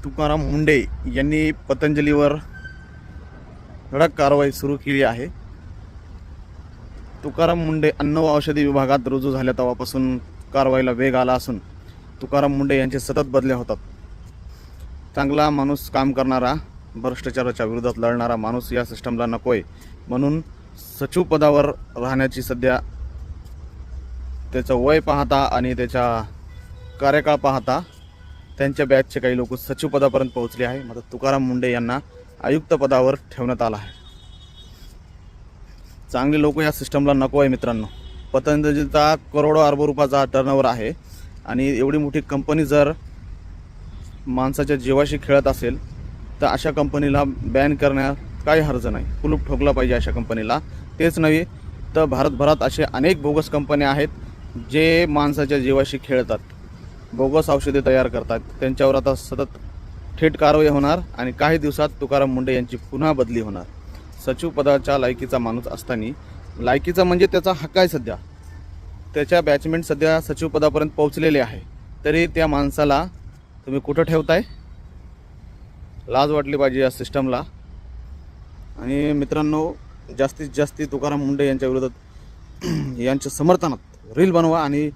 तुकाराम मुंढे यांनी पतंजलीवर धडक कारवाई सुरू केली आहे। तुकाराम मुंढे अन्न व औषधी विभागात रुजू झाल्या तेव्हापासून कारवाईला वेग आला असून तुकाराम मुंढे यांचे सतत बदल्या होतात। चांगला माणूस, काम करणारा, भ्रष्टाचाराच्या विरोधात लढणारा माणूस या सिस्टमला नकोय म्हणून सचिव पदावर राहण्याची सध्या त्याचं वय पाहता आणि त्याच्या कार्यकाळ पाहता त्यांच्या बॅचचे काही लोक सचिव पदापर्यंत पोहोचले आहे। मात्र तुकाराम मुंढे यांना आयुक्त पदावर ठेवण्यात आलं आहे। चांगले लोक या सिस्टमला नको आहे मित्रांनो। पतंजलीचा करोडो अरबो रुपयाचा टर्नओव्हर आहे आणि एवढी मोठी कंपनी जर माणसाच्या जीवाशी खेळत असेल तर अशा कंपनीला बॅन करण्यात काही हरज नाही। कुलूप ठोकला पाहिजे अशा कंपनीला। तेच नव्हे तर भारतभरात असे अनेक बोगस कंपन्या आहेत जे माणसाच्या जीवाशी खेळतात, बोगस औषधे तयार करतात। त्यांच्यावर आता सतत थेट कारवाई होणार आणि काही दिवसात तुकाराम मुंढे यांची पुन्हा बदली होणार। सचिव पदाच्या लायकीचा माणूस असताना, लायकीचा म्हणजे त्याचा हक्क आहे, सध्या त्याच्या बॅचमेंट सध्या सचिव पदापर्यंत पोहोचलेले आहे, तरी त्या माणसाला तुम्ही कुठं ठेवताय? लाज वाटली पाहिजे या सिस्टमला। आणि मित्रांनो, जास्तीत जास्त तुकाराम मुंढे यांच्या विरोधात यांच्या समर्थनात रील बनवा आणि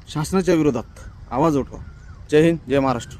शासनाच्या विरोधात आवाज उठवा। जय हिंद, जय महाराष्ट्र।